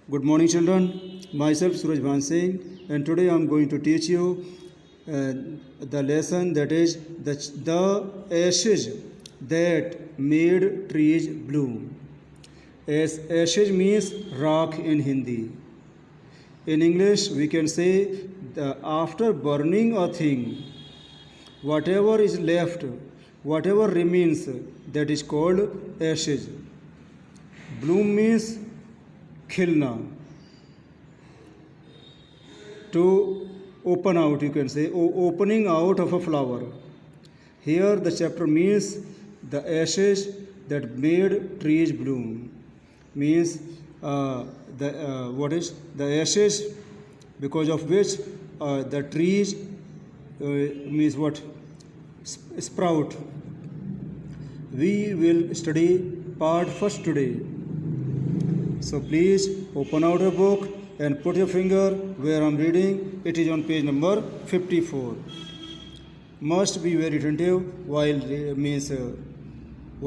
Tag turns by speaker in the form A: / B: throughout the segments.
A: Good morning, children. Myself Suraj Bhan Singh, and today I am going to teach you the lesson that is the ashes that made trees bloom. As ashes means rock in Hindi. In English, we can say after burning a thing, whatever is left, whatever remains, that is called ashes. Bloom means khilna, to open out, you can say, opening out of a flower. Here the chapter means the ashes that made trees bloom. Means what is the ashes because of which the trees means what sprout. We will study part first today. So please open out a book and put your finger where I am reading. It is on page number 54. Must be very attentive while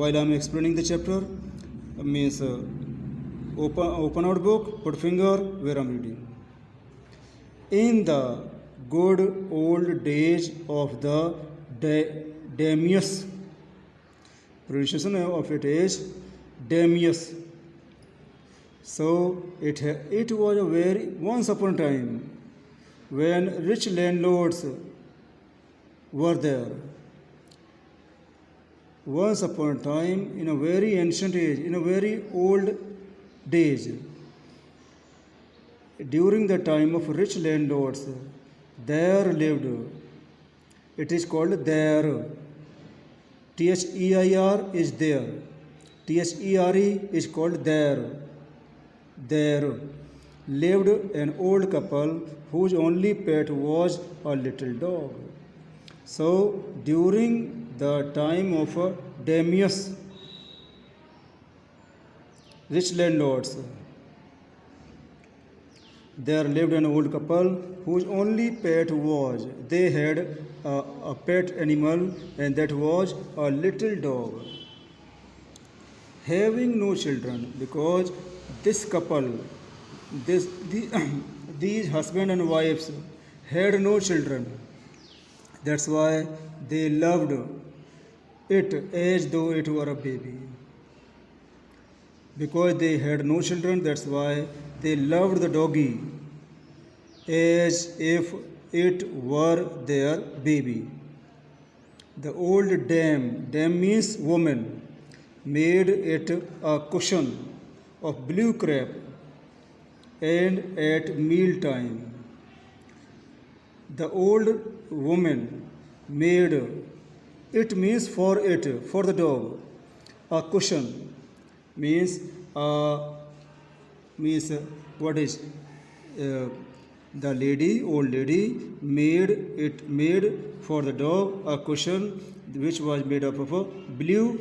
A: I am explaining the chapter. Open out book, put finger where I am reading. In the good old days of the Damius, pronunciation of it is Damius. So it was a very once upon a time when rich landlords were there. Once upon a time, in a very ancient age, in a very old days, during the time of rich landlords, there lived. It is called there. Their is there. There is called there. There lived an old couple whose only pet was a little dog. So during the time of Damius, rich landlords, there lived an old couple whose only pet was, they had a pet animal, and that was a little dog. Having no children, because this couple, these husband and wives had no children. That's why they loved it as though it were a baby. Because they had no children, that's why they loved the doggy as if it were their baby. The old dame means woman, made it a cushion of blue crepe, and at meal time the old woman made it means for the dog, a cushion means what is the old lady made for the dog a cushion which was made up of a blue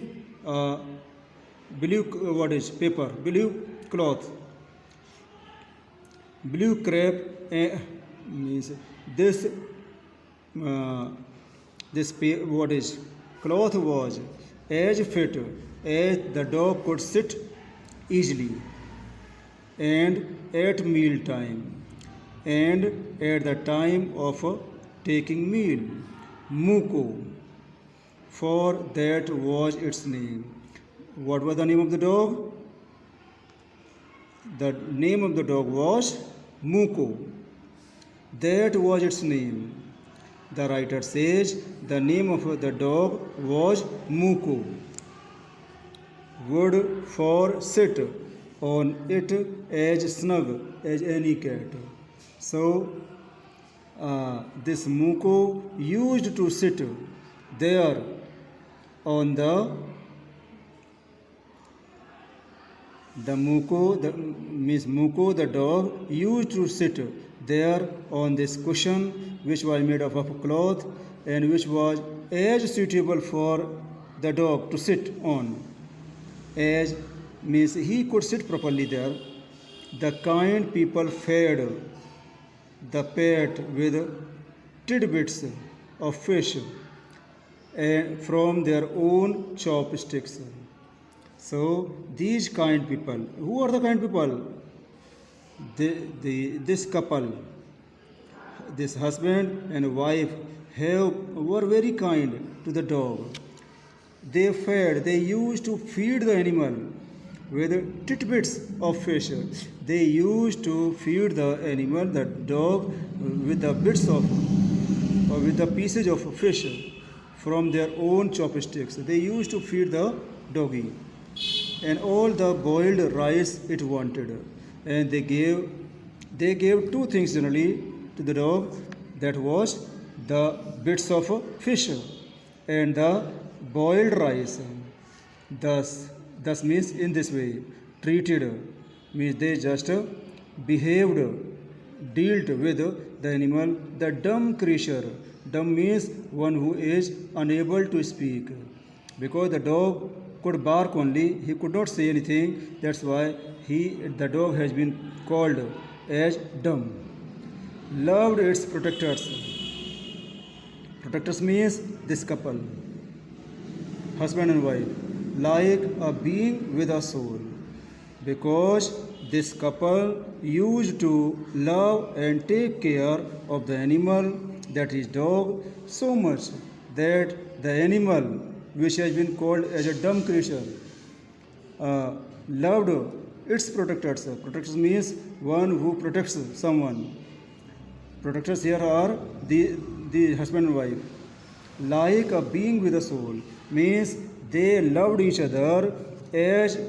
A: what is paper, blue cloth, blue crepe, means this what is cloth was as fit as the dog could sit easily, and at meal time and at the time of taking meal, Muko, for that was its name. What was the name of the dog? The name of the dog was Muko. That was its name. The writer says the name of the dog was Muko. Would for sit on it as snug as any cat. So this Muko used to sit there on the Muko, the dog, used to sit there on this cushion which was made of cloth and which was as suitable for the dog to sit on, as means he could sit properly there. The kind people fed the pet with tidbits of fish from their own chopsticks. So these kind people, who are the kind people? This couple, this husband and wife, were very kind to the dog. They used to feed the animal with tidbits of fish. They used to feed the animal, the dog, with the bits of, or with the pieces of fish from their own chopsticks. They used to feed the doggy and all the boiled rice it wanted. And they gave two things generally to the dog, that was the bits of fish and the boiled rice. Thus means in this way, treated means they just behaved, dealt with the animal, the dumb creature. Dumb means one who is unable to speak, because the dog could bark only, he could not say anything. That's why the dog has been called as dumb. Loved its protectors. Protectors means this couple, husband and wife, like a being with a soul, because this couple used to love and take care of the animal, that is dog, so much that the animal, which has been called as a dumb creature, loved its protectors. Protectors means one who protects someone. Protectors here are the husband and wife. Like a being with a soul means they loved each other as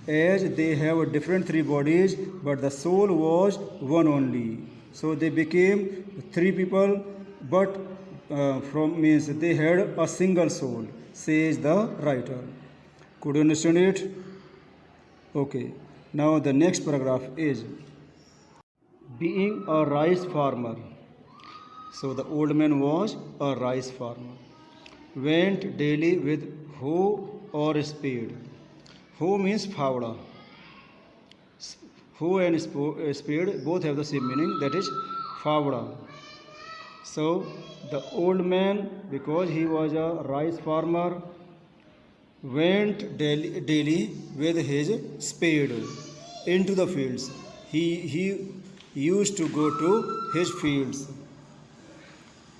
A: as they have different three bodies, but the soul was one only. So they became three people, but from means they had a single soul, says the writer. Could you understand it? Okay. Now the next paragraph is being a rice farmer. So the old man was a rice farmer. Went daily with hoe or spade. Hoe means fawda. Hoe and spade both have the same meaning, that is fawda. So the old man, because he was a rice farmer, went daily with his spade into the fields. He used to go to his fields,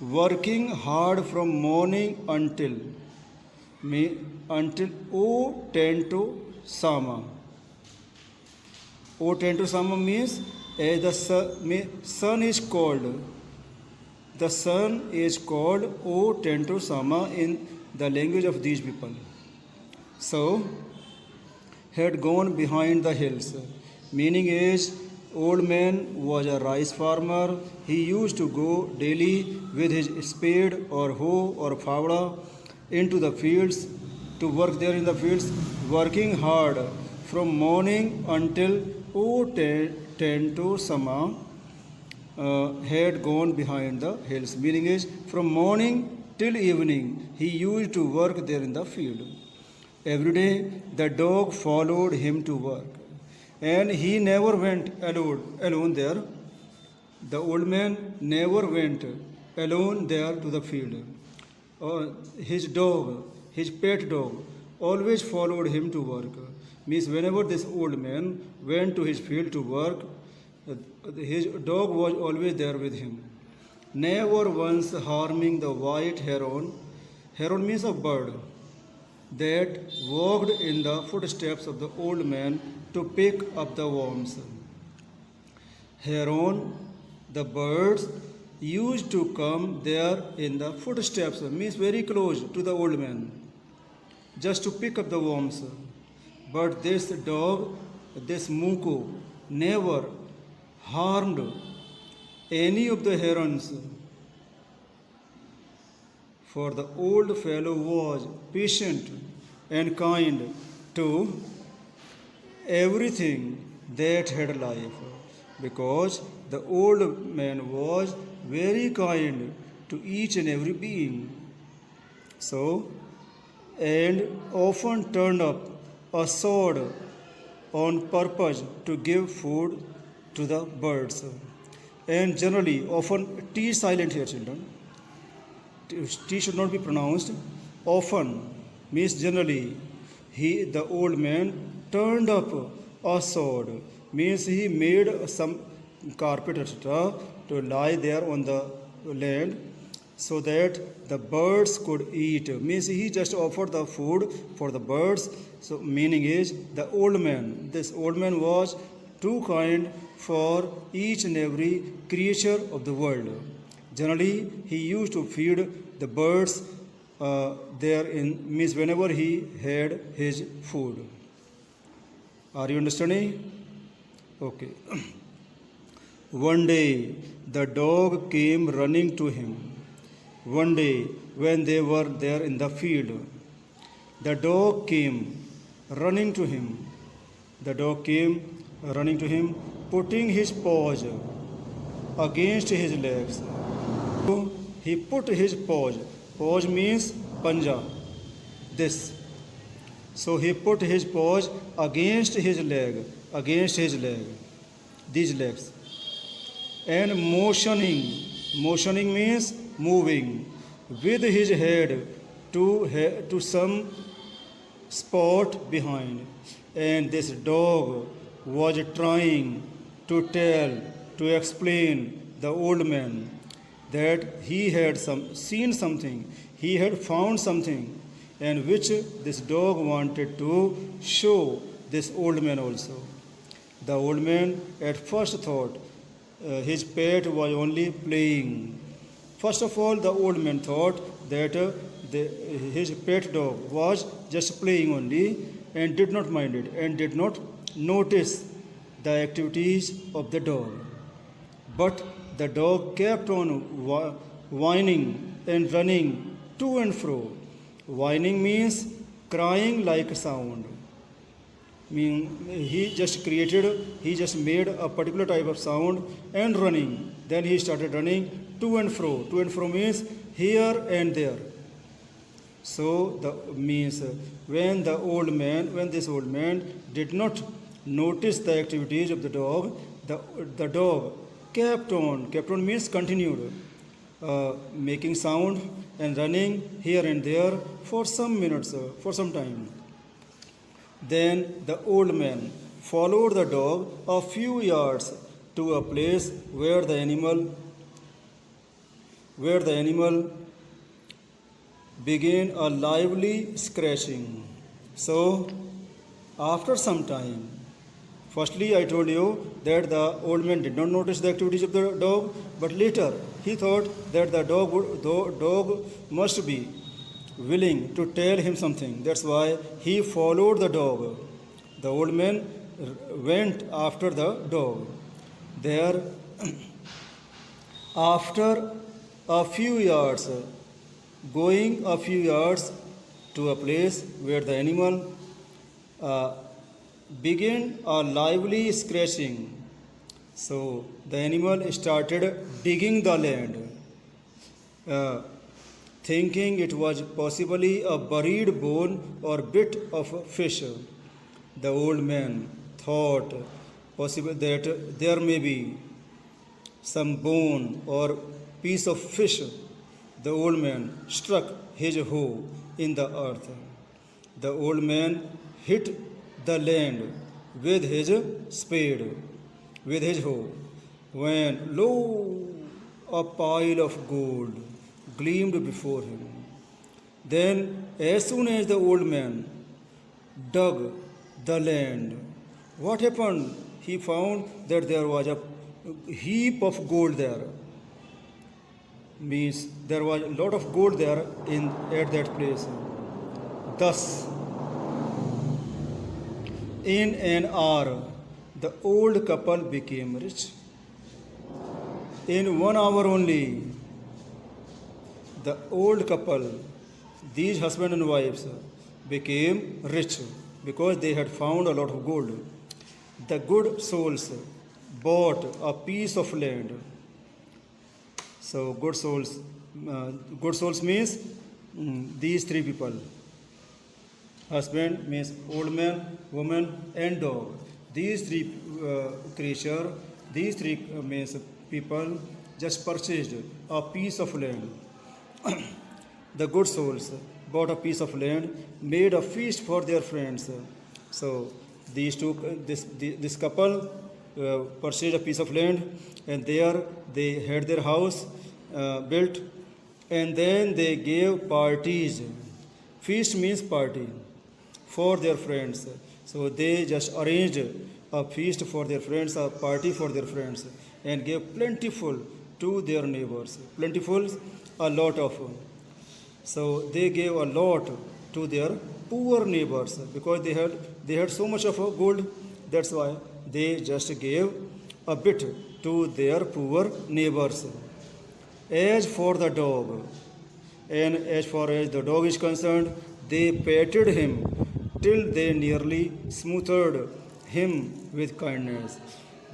A: working hard from morning until O tend to Sama. O tend to Sama means as the sun is called. The sun is called O tend to Sama in the language of these people. So, had gone behind the hills. Meaning is, old man was a rice farmer. He used to go daily with his spade or hoe or fawda into the fields, to work there in the fields, working hard from morning until O tend to Sama, had gone behind the hills. Meaning is, from morning till evening, he used to work there in the field. Every day the dog followed him to work, and he never went alone there. The old man never went alone there to the field. His dog, his pet dog, always followed him to work. Means whenever this old man went to his field to work, his dog was always there with him, never once harming the white heron. Heron means a bird that walked in the footsteps of the old man to pick up the worms. Heron, the birds, used to come there in the footsteps, means very close to the old man, just to pick up the worms. But this dog, this Muku, never harmed any of the herons, for the old fellow was patient and kind to everything that had life, because the old man was very kind to each and every being. So, and often turned up a sword on purpose to give food to the birds. And generally, often, T is silent here, children. T should not be pronounced. Often means generally. The old man turned up a sword. Means he made some carpet, etc., to lie there on the land so that the birds could eat. Means he just offered the food for the birds. So meaning is the old man. This old man was too kind for each and every creature of the world. Generally, he used to feed the birds there in means whenever he had his food. Are you understanding? Okay. One day the dog came running to him. One day when they were there in the field, the dog came running to him. The dog came running to him, putting his paws against his legs. So he put his paws. Paws means panja. This. So he put his paws against his leg, these legs, and motioning means moving, with his head to some spot behind. And this dog was trying to explain the old man that he had seen something, he had found something, and which this dog wanted to show this old man also. The old man at first thought his pet was only playing. First of all, the old man thought that his pet dog was just playing only and did not mind it and did not notice the activities of the dog. But the dog kept on whining and running to and fro. Whining means crying like a sound. He just made a particular type of sound and running. Then he started running to and fro. To and fro means here and there. So when this old man did not notice the activities of the dog, the dog kept on means continued making sound and running here and there for some minutes, for some time. Then the old man followed the dog a few yards to a place where the animal began a lively scratching. So after some time, firstly, I told you that the old man did not notice the activities of the dog, but later he thought that the dog must be willing to tell him something. That's why he followed the dog. The old man went after the dog. There, after going a few yards to a place where the animal began a lively scratching. So the animal started digging the land, thinking it was possibly a buried bone or bit of a fish. The old man thought possible that there may be some bone or piece of fish. The old man struck his hoe in the earth. The old man hit the land with his spade, with his hoe, when lo, a pile of gold gleamed before him. Then, as soon as the old man dug the land, what happened? He found that there was a heap of gold there. Means there was a lot of gold there at that place. Thus, in an hour, the old couple became rich. In 1 hour only, the old couple, these husband and wives, became rich because they had found a lot of gold. The good souls bought a piece of land. So good souls means these three people. Husband means old man, woman, and dog. These three means people just purchased a piece of land. The good souls bought a piece of land, made a feast for their friends. So This couple purchased a piece of land, and there they had their house built, and then they gave parties. Feast means party for their friends. So they just arranged a feast for their friends, a party for their friends, and gave plentiful to their neighbors. Plentiful, a lot of. So they gave a lot to their poor neighbors because they had so much of gold. That's why they just gave a bit to their poor neighbors. As for the dog, and as far as the dog is concerned, they petted him till they nearly smothered him with kindness.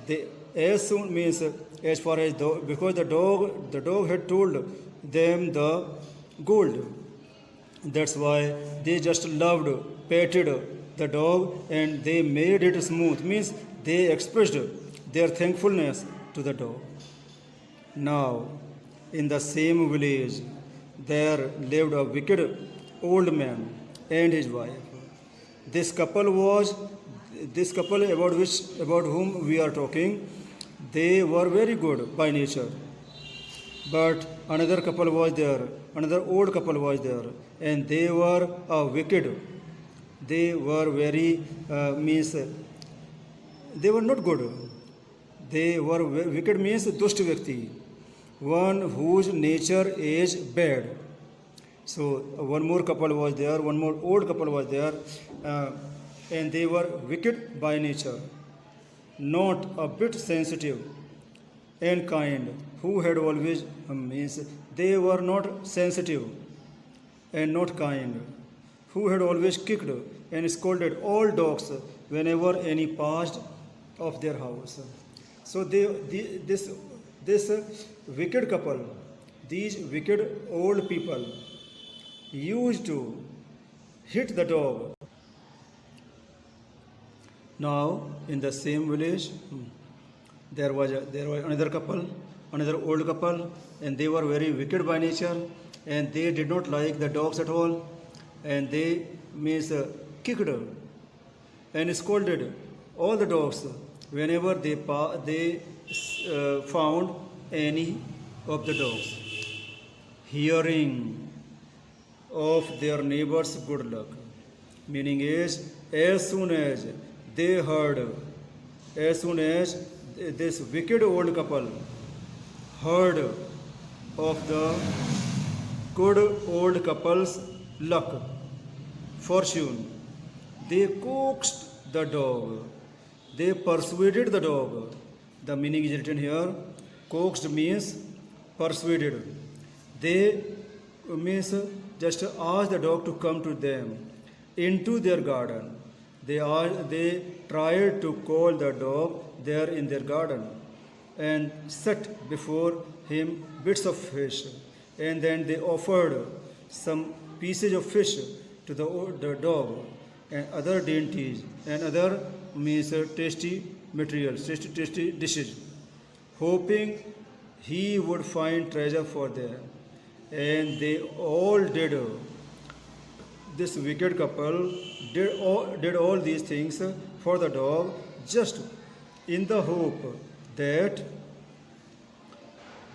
A: They, as soon means as far as because the dog had told them the gold. That's why they just loved, petted the dog, and they made it smooth. Means they expressed their thankfulness to the dog. Now, in the same village, there lived a wicked old man and his wife. This couple about whom we are talking, they were very good by nature. But another couple was there, another old couple was there, and they were wicked. They were very means they were not good. They were wicked means dusht vyakti, one whose nature is bad. So one more couple was there, one more old couple was there, and they were wicked by nature, not a bit sensitive and kind, who had always means they were not sensitive and not kind, who had always kicked and scolded all dogs whenever any passed of their house. So this wicked couple, these wicked old people used to hit the dog. Now in the same village, there was another couple, another old couple, and they were very wicked by nature, and they did not like the dogs at all, and they means kicked and scolded all the dogs whenever they found any of the dogs. Hearing of their neighbor's good luck, meaning is as soon as they heard, as soon as this wicked old couple heard of the good old couple's luck, fortune, they coaxed the dog, they persuaded the dog. The meaning is written here. Coaxed means persuaded. They means just asked the dog to come to them into their garden. They tried to call the dog there in their garden and set before him bits of fish, and then they offered some pieces of fish to the dog and other dainties and other means tasty materials, tasty dishes, hoping he would find treasure for them. And they all did. This wicked couple did all these things for the dog, just in the hope that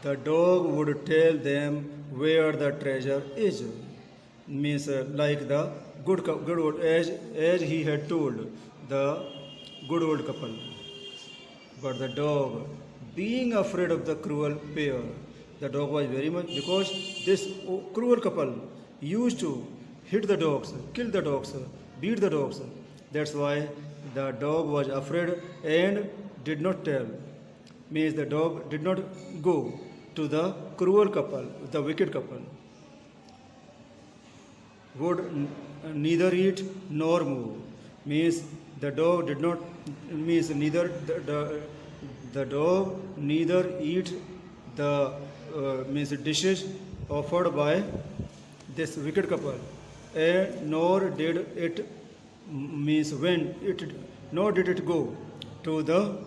A: the dog would tell them where the treasure is. Means like the good old, as he had told the good old couple. But the dog, being afraid of the cruel pair, the dog was very much, because this cruel couple used to hit the dogs, kill the dogs, beat the dogs. That's why the dog was afraid and did not tell. Means the dog did not go to the cruel couple, the wicked couple. Would neither eat nor move. Means the dog did not, means neither the dog neither eat the means dishes offered by this wicked couple, and nor did it means when it nor did it go to the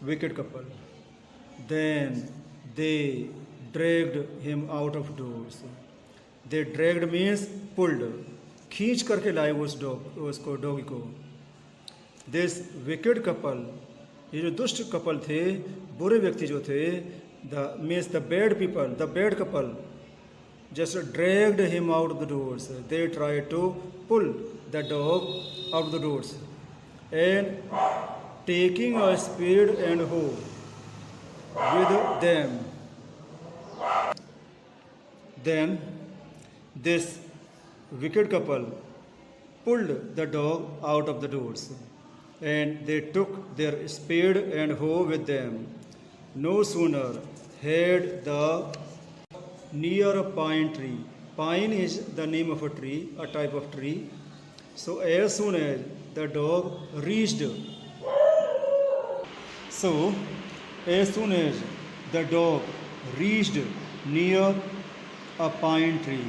A: wicked couple. Then they dragged him out of doors. They dragged means pulled, खींच करके लाए उसको doggy को. This wicked couple, ये जो दुष्ट couple थे, बुरे व्यक्ति जो थे, the means the bad people, the bad couple, just dragged him out of the doors. They tried to pull the dog out of the doors, and taking a spade and hoe with them. Then this wicked couple pulled the dog out of the doors, and they took their spade and hoe with them. No sooner had the near a pine tree. Pine is the name of a tree, a type of tree. So as soon as the dog reached, so as soon as the dog reached near a pine tree,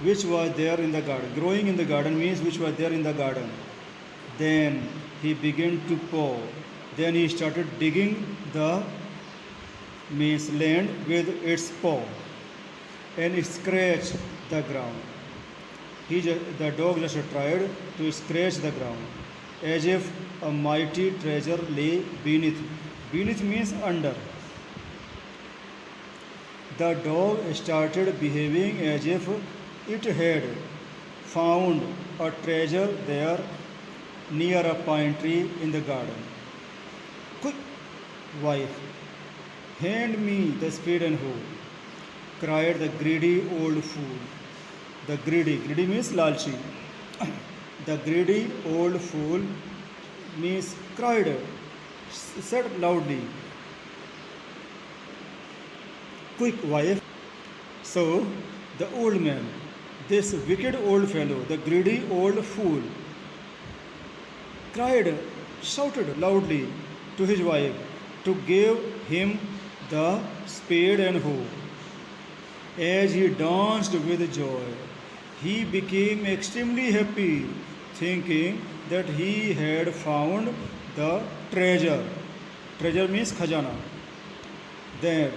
A: which was there in the garden, growing in the garden means which was there in the garden, then he began to paw. Then he started digging the means land with its paw and scratch the ground. The dog just tried to scratch the ground as if a mighty treasure lay beneath. Beneath means under. The dog started behaving as if it had found a treasure there near a pine tree in the garden. Quick, wife, hand me the spade and hoe, cried the greedy old fool. The greedy means lalchi. The greedy old fool means cried, said loudly, quick wife. So the old man, this wicked old fellow, the greedy old fool, cried, shouted loudly to his wife to give him the spade and hoe. As he danced with joy, he became extremely happy, thinking that he had found the treasure. Treasure means khajana. Then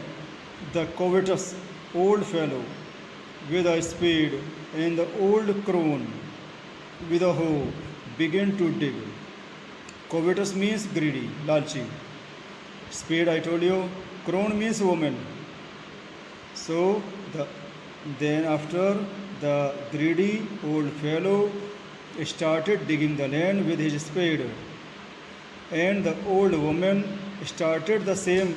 A: the covetous old fellow with a spade and the old crone with a hoe began to dig. Covetous means greedy, lalchi. Spade, I told you. Crone means woman. So then after the greedy old fellow started digging the land with his spade, and the old woman started the same.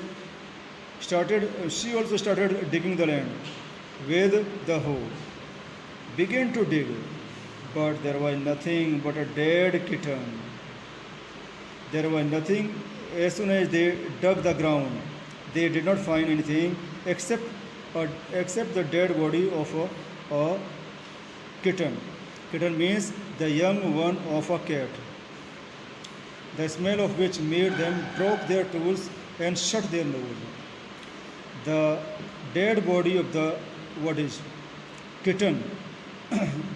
A: She also started digging the land with the hoe. Began to dig, but there was nothing but a dead kitten. There was nothing. As soon as they dug the ground, they did not find anything except the dead body of a kitten. Kitten means the young one of a cat, the smell of which made them drop their tools and shut their nose. The dead body of the kitten,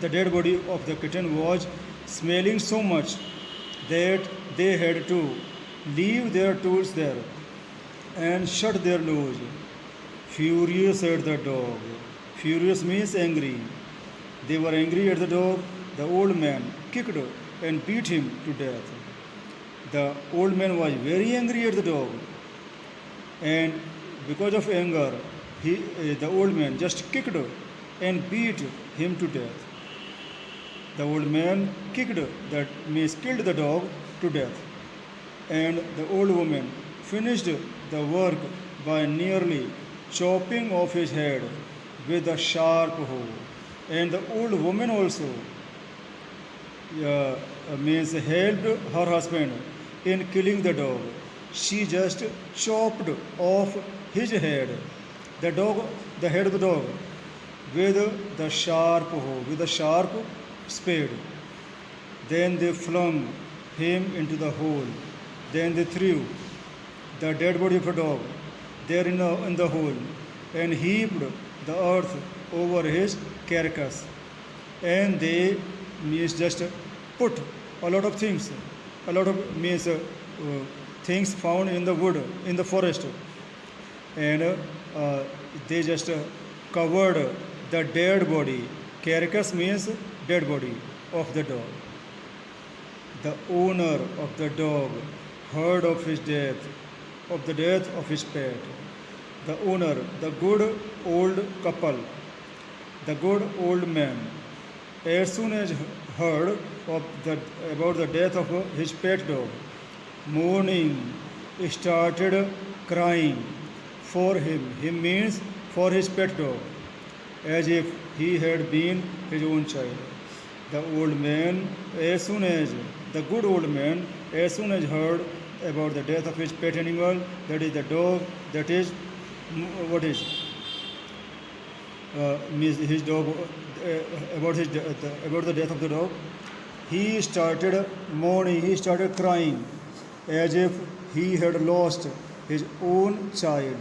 A: the dead body of the kitten was smelling so much that they had to leave their tools there and shut their nose. Furious at the dog. Furious means angry. They were angry at the dog. The old man kicked and beat him to death. The old man was very angry at the dog, and because of anger, the old man just kicked and beat him to death. The old man killed the dog to death, and the old woman finished the work by nearly chopping off his head with a sharp hoe. And the old woman also helped her husband in killing the dog. She just chopped off his head, the head of the dog, with the sharp hoe, with a sharp spade. Then they flung him into the hole. Then they threw the dead body of a dog there in the hole and heaped the earth over his carcass. And they just put a lot of things, things found in the wood, in the forest, and they just covered the dead body. Carcass means dead body of the dog. The owner of the dog heard of the death of his pet. The owner, the good old couple, the good old man, as soon as heard of about the death of his pet dog, mourning, started crying for him. Him means for his pet dog, as if he had been his own child. The old man, as soon as the good old man, as soon as heard about the death of his pet animal, that is the dog, that is what is means his dog, about the death of the dog, he started mourning, he started crying, as if he had lost his own child.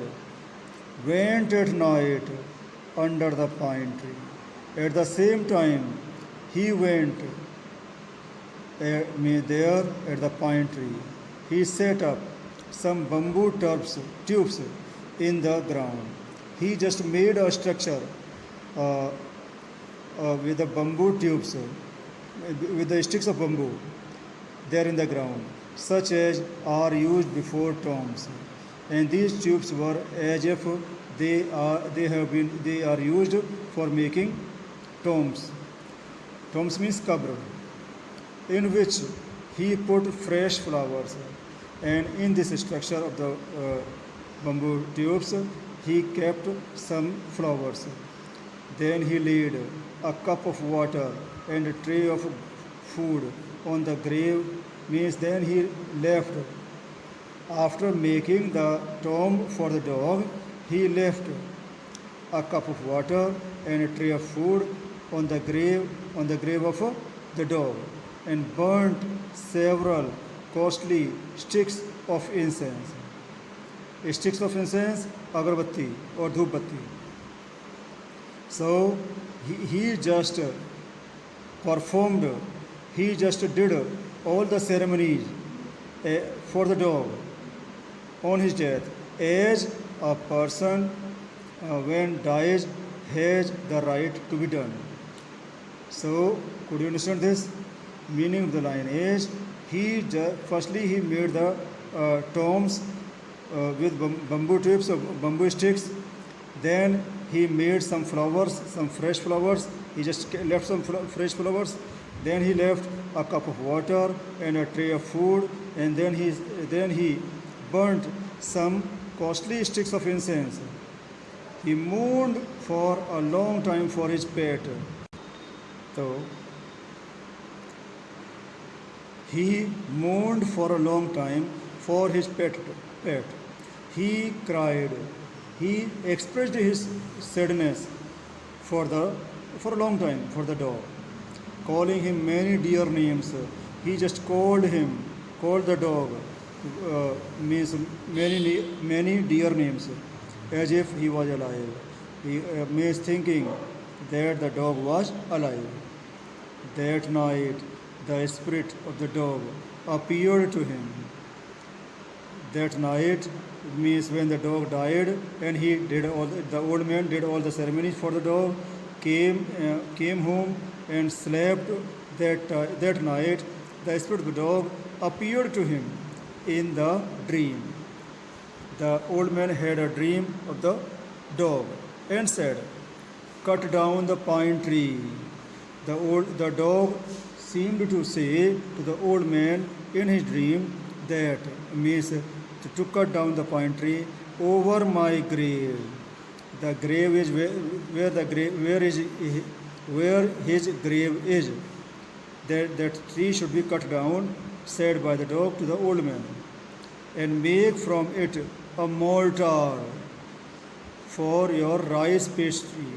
A: Went at night under the pine tree. At the same time, he went there at the pine tree. He set up some bamboo tubes in the ground. He just made a structure uh, with the bamboo tubes, with the sticks of bamboo there in the ground, such as are used before tombs. And these tubes were as if they are used for making tombs. Tombs means qabr, in which he put fresh flowers. And in this structure of the bamboo tubes, he kept some flowers. Then he laid a cup of water and a tray of food on the grave. Means then he left. After making the tomb for the dog, he left a cup of water and a tray of food on the grave of the dog, and burnt several costly sticks of incense. Sticks of incense, agarbatti or dhupbatti. So he just performed, he just did all the ceremonies for the dog on his death, as a person when dies has the right to be done. So, could you understand this? Meaning of the line is firstly he made the tombs with bamboo tips, bamboo sticks. Then he made some flowers, some fresh flowers. He just left some fresh flowers. Then he left a cup of water and a tray of food. And then he burnt some costly sticks of incense. He mourned for a long time for his pet. So he mourned for a long time for his pet. He cried. He expressed his sadness for a long time for the dog, calling him many dear names. He just called the dog, means many dear names, as if he was alive. He means thinking that the dog was alive. That night, the spirit of the dog appeared to him. That night means when the dog died, and the old man did all the ceremonies for the dog, came home and slept. That night, the spirit of the dog appeared to him in the dream. The old man had a dream of the dog and said, "Cut down the pine tree." The dog seemed to say to the old man in his dream that means to cut down the pine tree over my grave. The grave is where his grave is. That tree should be cut down, said by the dog to the old man, and make from it a mortar for your rice pastry.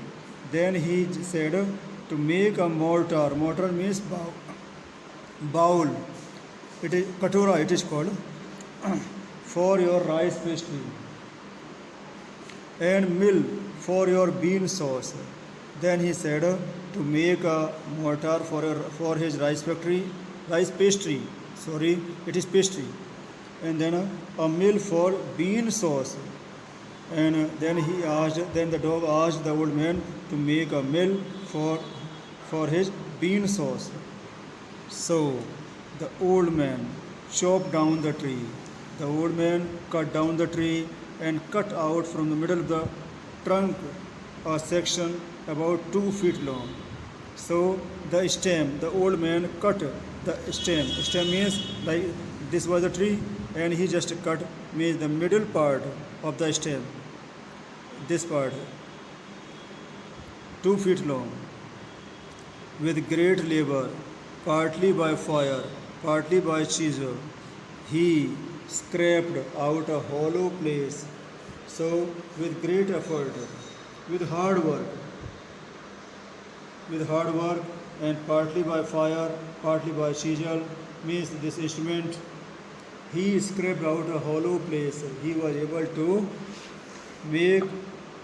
A: Then he said to make a mortar. Mortar means bowl. It is katura. It is called for your rice pastry, and mill for your bean sauce. Then he said to make a mortar for his rice pastry. Sorry, it is pastry. And then a mill for bean sauce. And then the dog asked the old man to make a mill for his bean sauce. So the old man chopped down the tree. The old man cut down the tree and cut out from the middle of the trunk a section about 2 feet long. So the stem, the old man cut the stem. Stem means like this was a tree and he just cut means the middle part of the stem. This part 2 feet long with great labor, partly by fire, partly by chisel. He scraped out a hollow place. So with great effort, with hard work, and partly by fire, partly by chisel, means this instrument, he scraped out a hollow place. He was able to make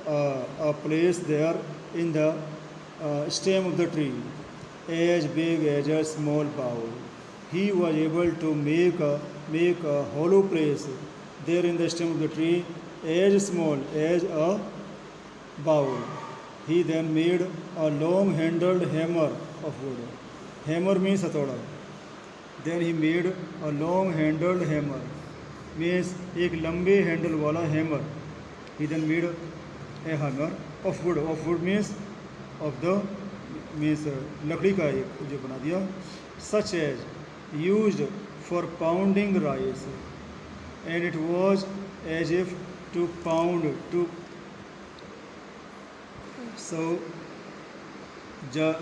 A: a place there in the stem of the tree, as big as a small bowl. He was able to make a hollow place there in the stem of the tree, as small as a bowl. He then made a long-handled hammer of wood. Hammer means hathoda. Then he made a long-handled hammer, means एक लंबे handle वाला hammer. He then made a hammer of wood. Of wood means of the means लकड़ी का एक जो बना दिया. Such as used for pounding rice, and it was as if to pound to so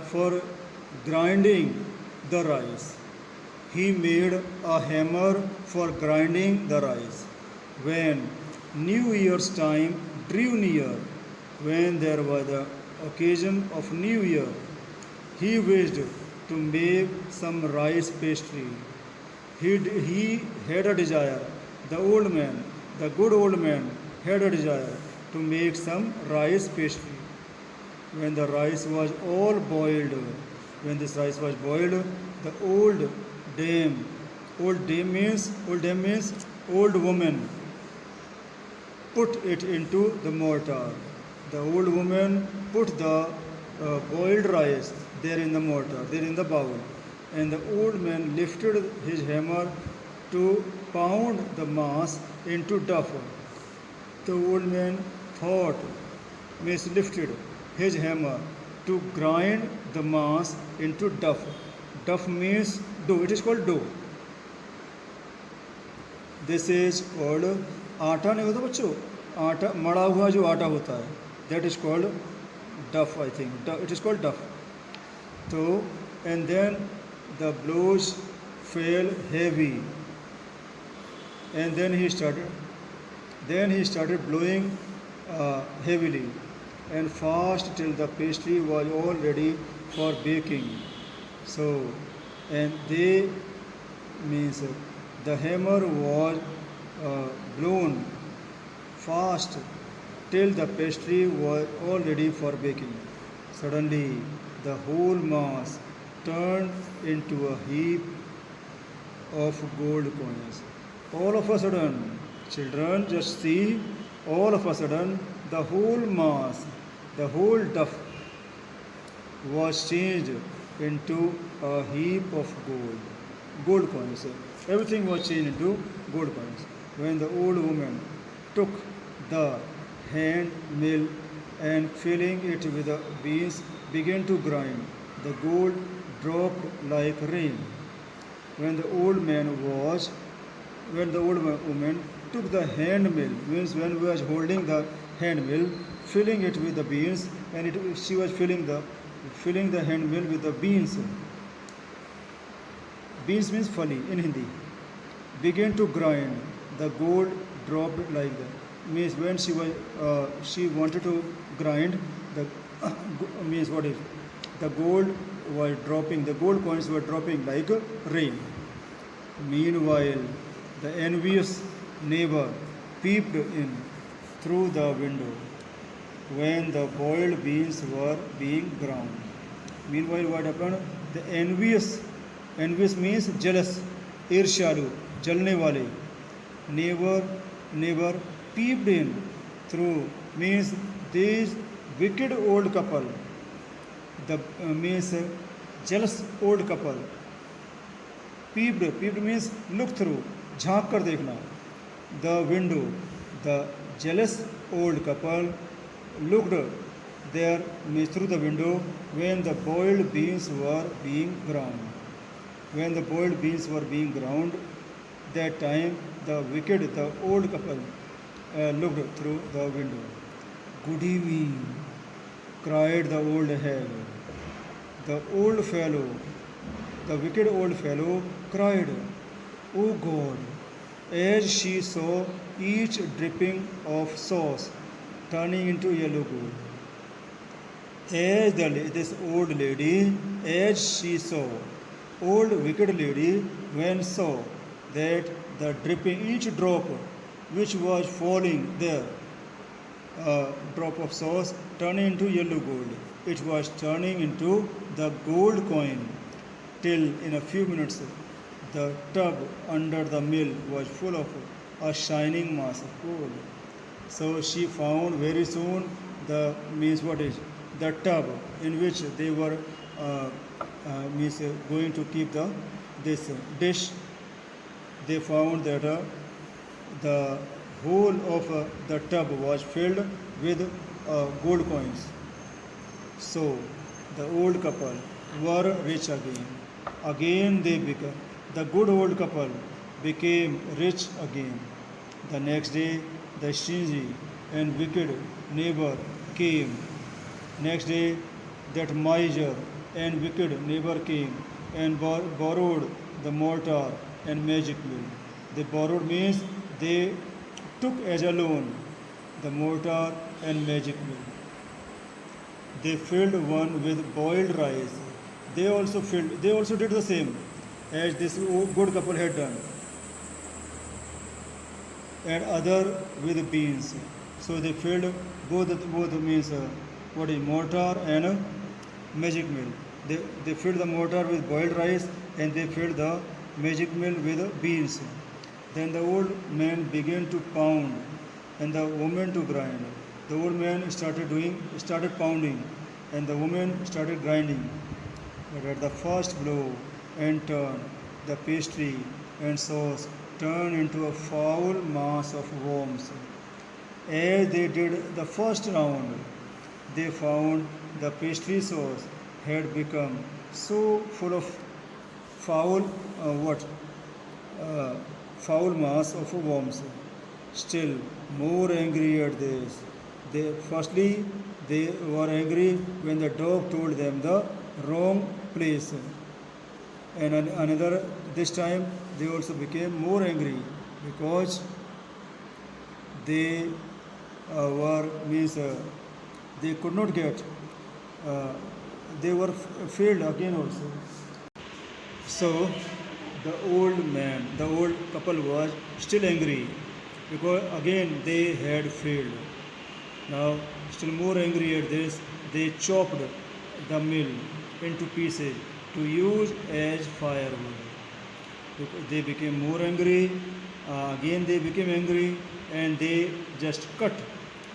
A: for grinding the rice. He made a hammer for grinding the rice. When New Year's time drew near, when there was the occasion of New Year, he wished to make some rice pastry. He had a desire, the old man, the good old man had a desire to make some rice pastry. When the rice was all boiled, when this rice was boiled, the old dame means old woman, put it into the mortar. The old woman put the boiled rice there in the mortar, there in the bowl, and the old man lifted his hammer to pound the mass into dough. The old man thought, means lifted his hammer to grind the mass into dough. Dough means dough. It is called dough. This is called आटा नहीं होता बच्चों, आटा मड़ा हुआ जो आटा होता है, that is called dough. I think it is called dough. So and then the blows fell heavy, and then he started blowing heavily and fast till the pastry was all ready for baking. So, and they means the hammer was blown fast till the pastry was all ready for baking. Suddenly, the whole mass turned into a heap of gold coins. All of a sudden, children, just see, all of a sudden, the whole mass, the whole dough was changed into a heap of gold coins. Everything was changed into gold coins. When the old woman took the hand mill and filling it with the beans began to grind, the gold dropped like rain. When the old woman took the hand mill, means when we was holding the hand mill, filling it with the beans, and she was filling the hand mill with the beans. Beans means phali in Hindi. Began to grind, the gold dropped like that. Means when she wanted to grind, the means what is the gold was dropping, the gold coins were dropping like rain. Meanwhile, the envious neighbor peeped in through the window when the boiled beans were being ground. Meanwhile, what happened? The envious means jealous, irshalu, jalne wale. Neighbor peeped in through, means this wicked old couple, the means jealous old couple, Peeped means look through, झांक कर देखना. The window, the jealous old couple looked there means through the window when the boiled beans were being ground. When the boiled beans were being ground, that time the old couple looked through the window. Good evening, cried the old hag. The wicked old fellow cried, "Oh God," as she saw each dripping of sauce turning into yellow gold. This old lady, as she saw, old wicked lady, when saw that the dripping, each drop which was falling there, drop of sauce turning into yellow gold. It was turning into the gold coin, till in a few minutes the tub under the mill was full of a shining mass of gold. So she found very soon the tub in which they were going to keep this dish. They found that the whole of the tub was filled with gold coins. So the old couple were rich again. The good old couple became rich again. The next day, the stingy and wicked neighbor came. Next day, that miser and wicked neighbor came and borrowed the mortar and magic mill. They borrowed means they took as a loan the mortar and magic mill. They filled one with boiled rice. They also did the same as this good couple had done, and other with beans. So they filled both means mortar and magic mill. They filled the mortar with boiled rice and they filled the magic mill with beans. Then the old man began to pound and the woman to grind. The old man started pounding and the woman started grinding. But at the first blow and turn, the pastry and sauce turned into a foul mass of worms. As they did the first round, they found the pastry sauce had become so full of foul mass of worms. Still more angry at this, they were angry when the dog told them the wrong place, and this time they also became more angry because they they could not get, they were failed again also. So the old couple was still angry because again they had failed. Now still more angry at this, they chopped the mill into pieces to use as firewood. They became more angry, again they became angry, and they just cut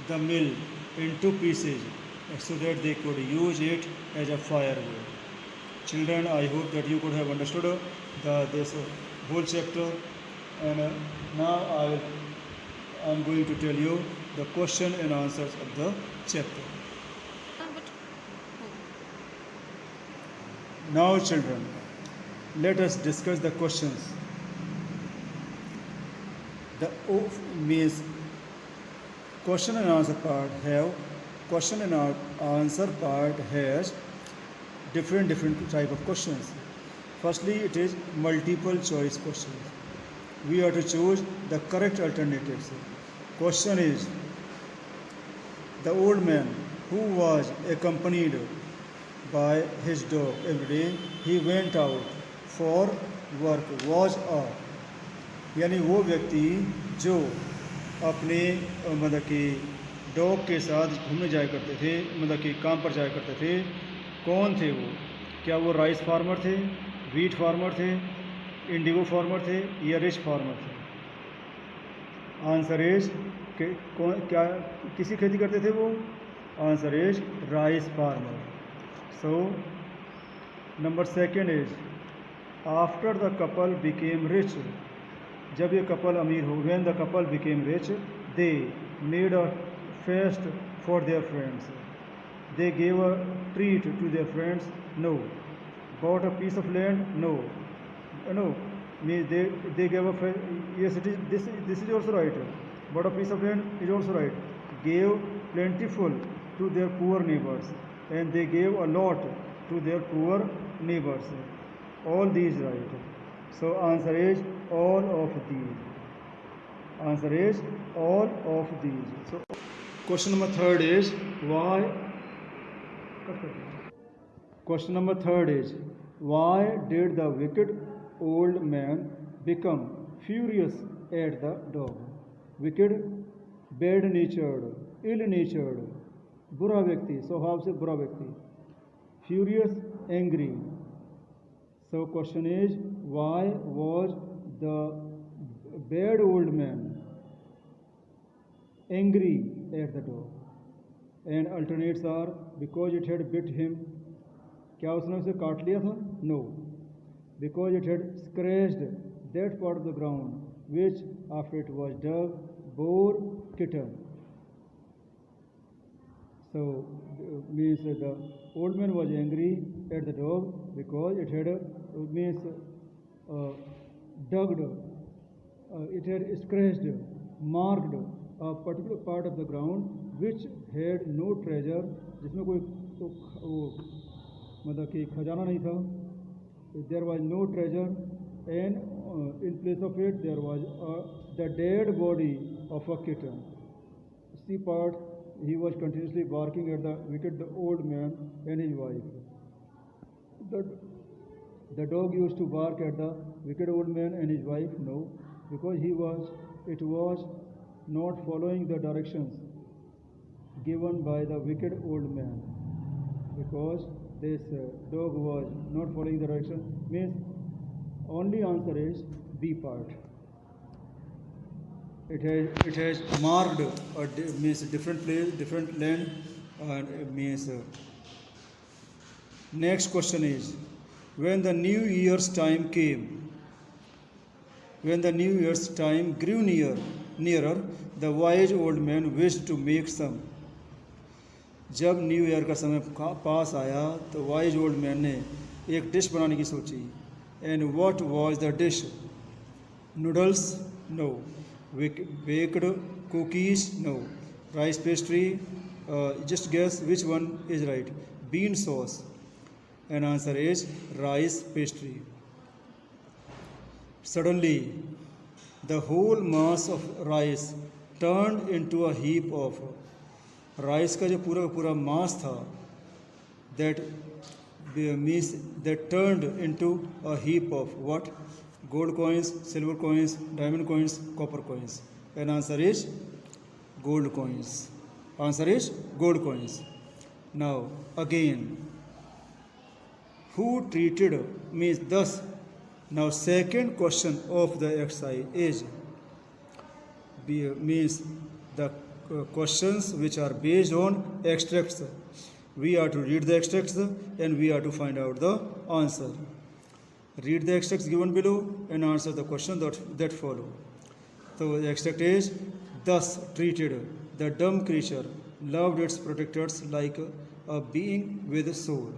A: the mill into pieces so that they could use it as a firewood. Children, I hope that you could have understood this whole chapter, and now I'm going to tell you the question and answers of the chapter. Now children, let us discuss the questions. The means question and answer part has different type of questions. Firstly, it is multiple choice questions. We have to choose the correct alternatives. Question is, the old man who was accompanied by his dog every day, he went out for work, was a, यानी वो व्यक्ति जो अपने dog के साथ घूमने जाया करते थे, काम पर जाया करते थे, कौन थे वो? क्या वो राइस फार्मर थे, वीट फार्मर थे, इंडिगो फार्मर थे या रिच फार्मर थे? आंसर इज क्या किसी खेती करते थे वो? Answer is rice farmer. So number second is, After the couple became rich, जब ये कपल अमीर हो, when the couple became rich, they made a feast for their friends. They gave a treat to their friends. No. Bought a piece of land. No. No. Means they gave a yes, it is this is also right. Bought a piece of land is also right. Gave plentiful to their poor neighbors, and they gave a lot to their poor neighbors. All these right. So answer is all of these. Answer is all of these. So question number third is why. Question number third is why did the wicked old man become furious at the dog? Wicked, bad-natured, ill-natured, बुरा व्यक्ति, स्वभाव से बुरा व्यक्ति. Furious, angry. So question is why was the bad old man angry at the dog? And alternates are because it had bit him. क्या उसने उसे काट लिया था? No. Because it had scratched that part of the ground which after it was dug bore kitten. So means the old man was angry at the dog because it had dug, it had scratched, marked a particular part of the ground which had no treasure, जिसमें कोई मतलब कि खजाना नहीं था. There was no treasure, and in place of it there was the dead body of a kitten. See part, he was continuously barking at the wicked old man and his wife. The dog used to bark at the wicked old man and his wife? No, because it was not following the directions given by the wicked old man. Because this dog was not following the direction, means only answer is B part. It has marked means different place, different land, and it means. Next question is when the New Year's time came. When the New Year's time grew nearer, the wise old man wished to make some. जब new year का समय पास आया तो wise old man ने एक dish बनाने की सोची. And what was the dish? Noodles? No. Baked cookies? No. Rice pastry? Just guess which one is right. Bean sauce. And answer is rice pastry. Suddenly the whole mass of rice turned into a heap of. Rice का जो पूरा का पूरा मास था that turned into a heap of what? Gold coins, silver coins, diamond coins, copper coins. And answer is gold coins. Answer is gold coins. Now again, who treated means thus. Now second question of the exercise is means the questions which are based on extracts. We are to read the extracts and we are to find out the answer. Read the extracts given below and answer the question that follow. So the extract is thus treated the dumb creature loved its protectors like a being with a soul.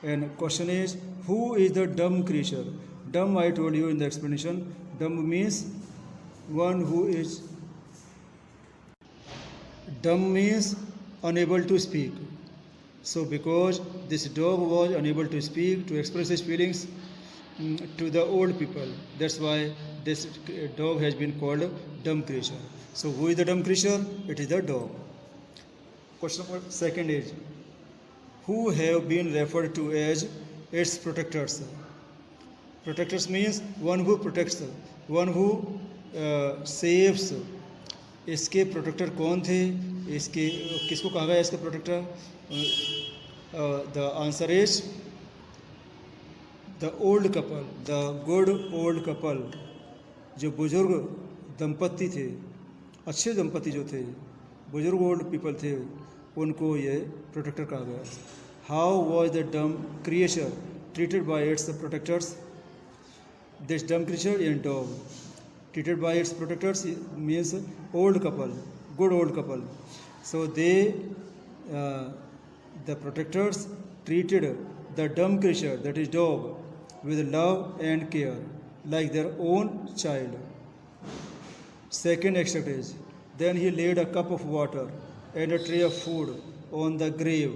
A: And question is who is the dumb creature? Dumb I told you in the explanation. Dumb means one who is dumb means unable to speak. So because this dog was unable to speak, to express his feelings to the old people, that's why this dog has been called dumb creature. So who is the dumb creature? It is the dog. Question number second is who have been referred to as its protectors. Protectors means one who protects, one who saves. इसके protector कौन थे? इसके किसको कहा गया इसका protector? The answer is the old couple, the good old couple. जो बुजुर्ग दंपति थे, अच्छे दंपति जो थे, बुजुर्ग ओल्ड पीपल थे, उनको ये प्रोटेक्टर कहा गया. हाउ वॉज द डम creature treated by its protectors. This dumb creature and dog, treated by its protectors, means old couple, good old couple. So the protectors treated the dumb creature, that is dog, with love and care, like their own child. Second extract is, then he laid a cup of water and a tray of food on the grave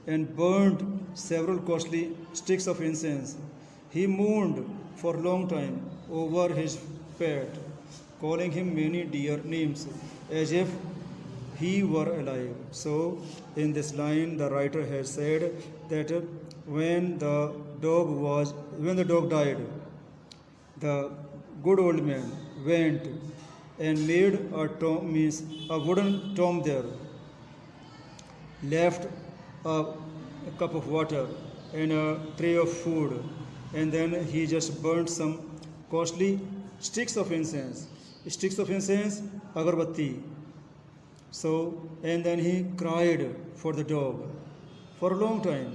A: and burned several costly sticks of incense. He mourned for a long time over his pet, calling him many dear names, as if he were alive. So, in this line, the writer has said that when the dog died, the good old man went and made a tomb, means a wooden tomb there, left a cup of water and a tray of food, and then he just burnt some costly sticks of incense, agarbatti. So, and then he cried for the dog for a long time,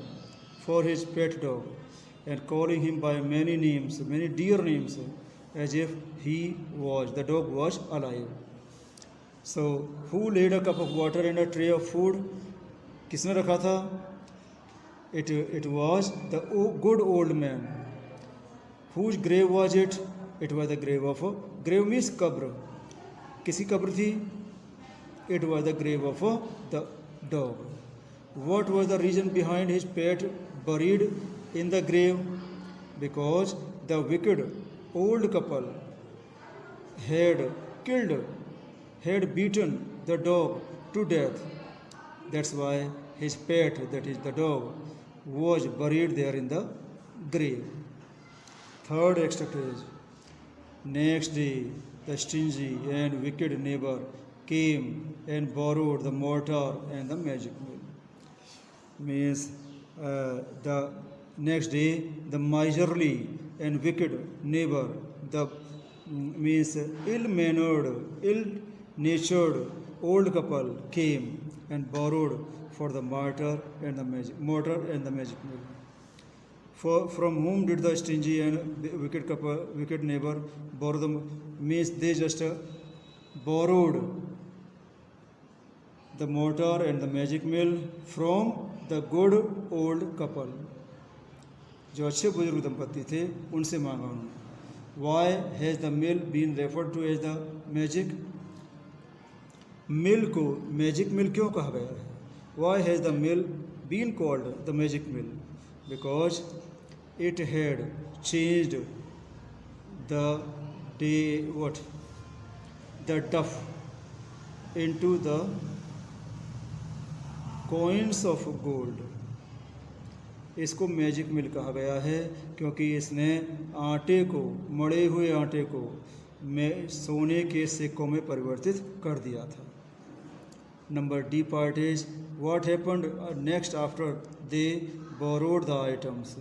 A: for his pet dog, and calling him by many names, many dear names, as if the dog was alive. So, who laid a cup of water and a tray of food? किसने रखा था? It was the good old man. Whose grave was it? It was the grave of grave means कब्र. किसी कब्र थी? It was the grave of the dog. What was the reason behind his pet buried in the grave? Because the wicked old couple had beaten the dog to death. That's why his pet, that is the dog, was buried there in the grave. Third extract is, next day the stingy and wicked neighbor came and borrowed the mortar and the magic mill. Means the next day the miserly and wicked neighbor, the means ill-mannered, ill-natured old couple came and borrowed for the mortar and the magic mill. From whom did the stingy and wicked neighbor borrow them? Means they just borrowed the mortar and the magic mill from the good old couple. जो अच्छे बुजुर्ग दंपति थे उनसे मांगा उन्होंने. Why has the mill been referred to as the magic? मिल को magic मिल क्यों कहा गया है? Why has the mill been called the magic mill? Because it had changed the duff into the coins of gold. इसको magic मिल कहा गया है क्योंकि इसने आटे को, मड़े हुए आटे को सोने के सिक्कों में परिवर्तित कर दिया था. Number D part is, what happened next after they borrowed the items?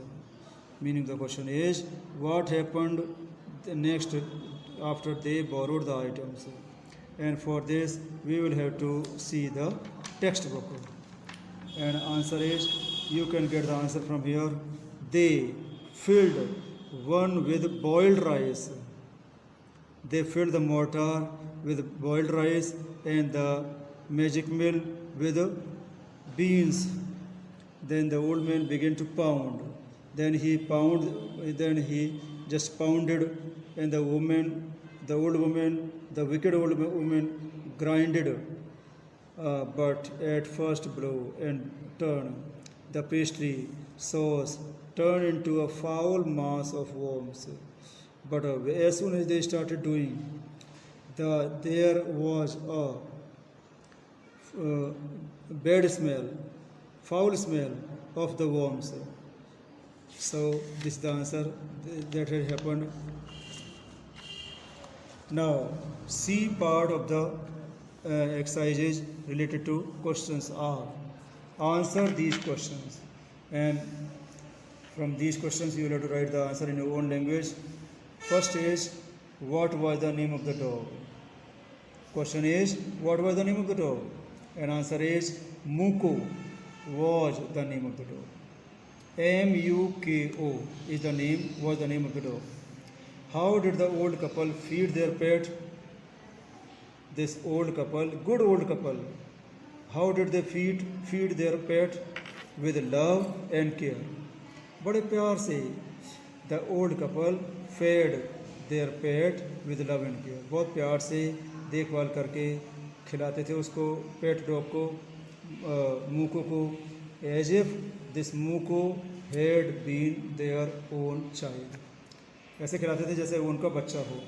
A: Meaning the question is, what happened next after they borrowed the items? And for this we will have to see the textbook. And answer is, you can get the answer from here. They filled one with boiled rice. They filled the mortar with boiled rice and the magic mill with beans. Then the old man began to pound. Then he just pounded, and the wicked old woman grinded, but at first blow and turn. The pastry sauce turned into a foul mass of worms. But as soon as they started doing, there was a bad smell, foul smell of the worms. So this is the answer that had happened. Now, C part of the exercises related to questions are, answer these questions, and from these questions you will have to write the answer in your own language. First is, what was the name of the dog? Question is, what was the name of the dog? And answer is, Muko was the name of the dog. MUKO is the name of the dog. How did the old couple feed their pet? This old couple, good old couple, how did they feed their pet? With love and care. बड़े प्यार से the old couple fed their pet with love and care. बहुत प्यार से देखभाल करके खिलाते थे उसको, पेट डॉग को, मूको को, as if this मूको had been their own child. ऐसे खिलाते थे जैसे वो उनका बच्चा हो.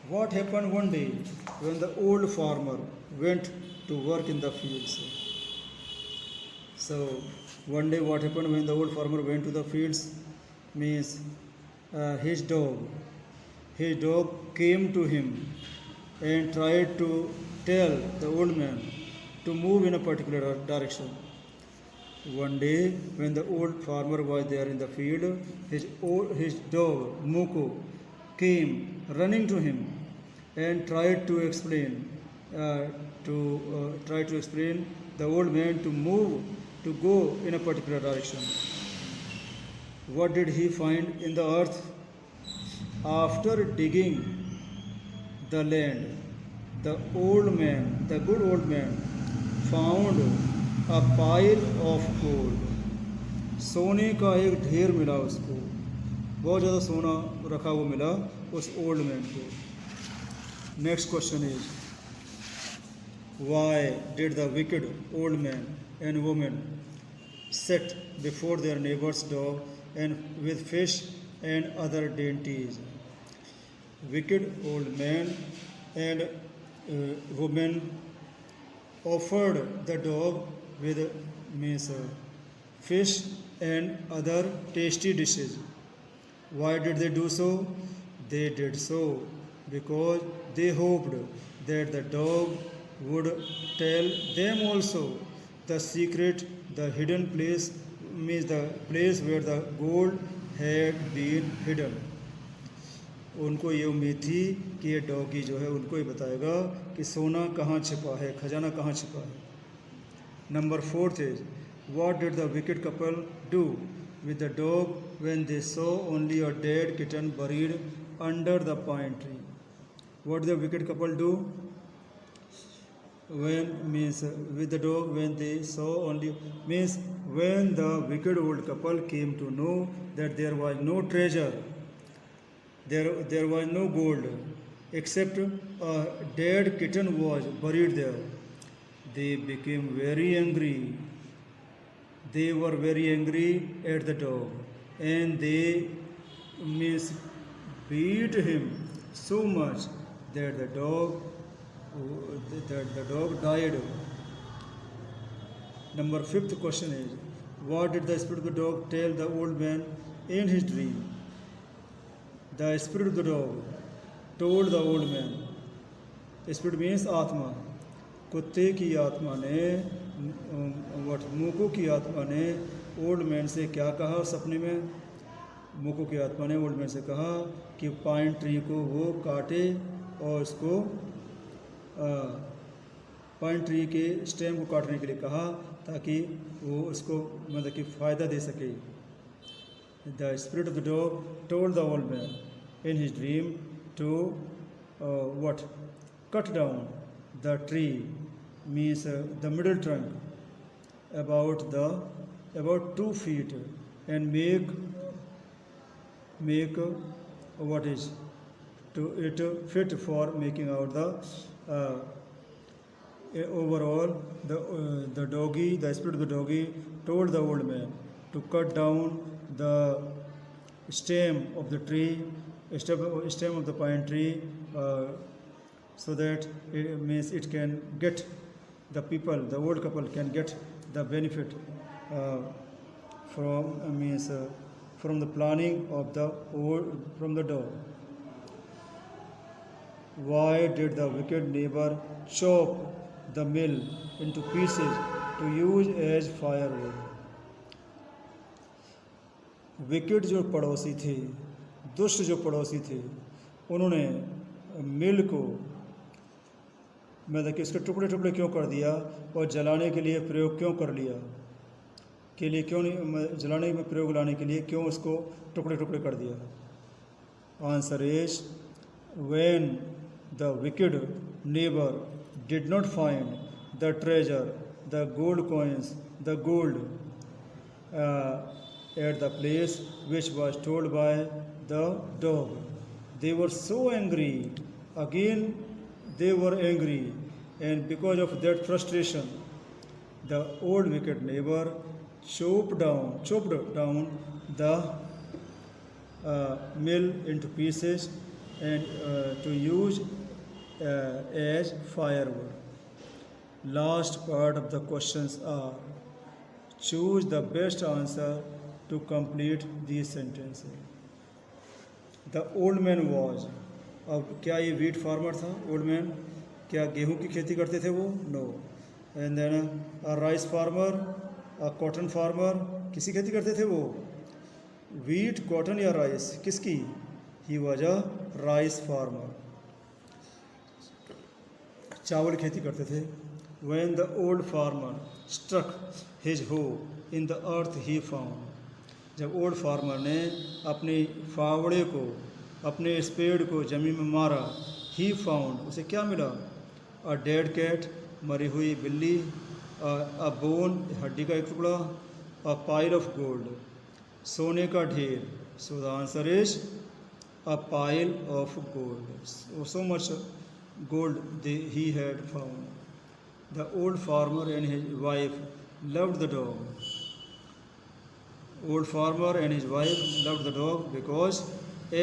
A: What happened one day when the old farmer went to work in the fields? So one day what happened when the old farmer went to the fields means his dog came to him and tried to tell the old man to move in a particular direction. One day when the old farmer was there in the field, his dog Muko came running to him and tried to explain the old man to go in a particular direction. What did he find in the earth? After digging the land, the good old man, found a pile of gold. सोने का एक ढेर मिला उसको, बहुत ज़्यादा सोना रखा हुआ मिला उस ओल्ड मैन को. Next question is, why did the wicked old man and woman sit before their neighbor's dog and with fish and other dainties? Wicked old man and woman offered the dog with fish and other tasty dishes. Why did they do so? They did so because they hoped that the dog would tell them also the secret, the hidden place, means the place where the gold had been hidden. उनको ये उम्मीद थी कि ये doggy जो है उनको ही बताएगा कि सोना कहाँ छिपा है, खजाना कहाँ छिपा है. Number 4 is, what did the wicked couple do with the dog when they saw only a dead kitten buried under the pine tree? What did the wicked couple do with the dog when they saw only, means when the wicked old couple came to know that there was no treasure, there was no gold except a dead kitten was buried there. They became very angry. They were very angry at the dog, and they beat him so much that the dog died. Number 5th question is, what did the spirit of the dog tell the old man in his dream? The spirit of the dog told the old man. Spirit means आत्मा. कुत्ते की आत्मा ने, मुको की आत्मा ने old man से क्या कहा सपने में? मुको की आत्मा ने ओल्ड मैन से कहा कि पाइन ट्री को वो काटे और उसको पाइन ट्री के स्टेम को काटने के लिए कहा ताकि वो उसको मतलब कि फ़ायदा दे सके. The spirit of the dog told the old man in his dream to cut down the tree, means the middle trunk about 2 feet and make what is to it fit for making out the overall. The spirit of the doggy told the old man to cut down the stem of the tree, stem of the pine tree, so that it can get the people, the old couple can get the benefit from the planning of from the dog. Why did the wicked neighbor chop the mill into pieces to use as firewood? Wicket जो पड़ोसी थे, दुष्ट जो पड़ोसी थे, उन्होंने मिल को मतलब कि इसके टुकड़े टुकड़े क्यों कर दिया और जलाने के लिए प्रयोग क्यों कर लिया के लिए क्यों नहीं, जलाने में प्रयोग लाने के लिए क्यों उसको टुकड़े टुकड़े कर दिया? Answer is when the wicked neighbor did not find the treasure, the gold coins, the gold at the place which was told by the dog, they were so angry. Again they were angry, and because of that frustration, the old wicked neighbor chopped down the mill into pieces and to use as firewood. Last part of the questions are: choose the best answer to complete these sentences. The old man was, अब क्या ये wheat farmer था? Old man क्या गेहूं की खेती करते थे वो? No. And then a rice farmer, a cotton farmer, किसी खेती करते थे वो? वीट, कॉटन या राइस, किसकी? He was a rice farmer, चावल खेती करते थे. When the old farmer struck his hoe in the earth he found, जब ओल्ड फार्मर ने अपनी फावड़े को, अपने स्पेड को जमीन में मारा, ही फाउंड, उसे क्या मिला? अ डेड कैट, मरी हुई बिल्ली, अ बोन, हड्डी का एक टुकड़ा, अ पाइल ऑफ गोल्ड, सोने का ढेर. So the answer is a pile of gold. So much gold he had found. The old farmer and his wife loved the dog. Old farmer and his wife loved the dog because,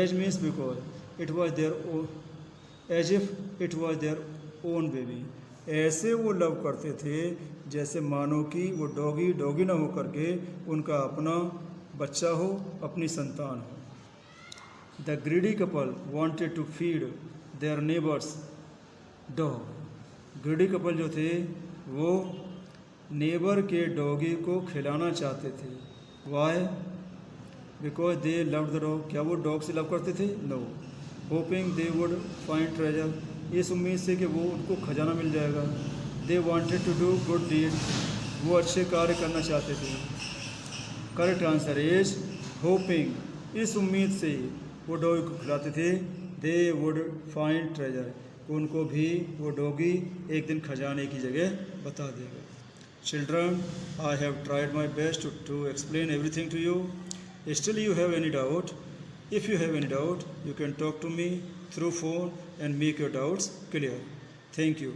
A: as means because, it was their own, as if it was their own baby. ऐसे वो love करते थे जैसे मानो कि वो doggy ना हो करके उनका अपना बच्चा हो, अपनी संतान हो. The greedy couple wanted to feed their neighbor's dog. greedy couple जो थे वो नेबर के डॉगी को खिलाना चाहते थे. Why? Because they loved the dog. क्या वो डॉग से लव करते थे? No. Hoping they would find treasure. इस उम्मीद से कि वो उनको खजाना मिल जाएगा. They wanted to do good deed. वो अच्छे कार्य करना चाहते थे. Correct answer is hoping. इस उम्मीद से वो डॉगी को खिलाते थे. दे वुड फाइंड ट्रेजर, उनको भी वो डॉगी एक दिन खजाने की जगह बता देगा. Children, I have tried my best to explain everything to you. Still you have any doubt? If you have any doubt, you can talk to me through phone and make your doubts clear. Thank you.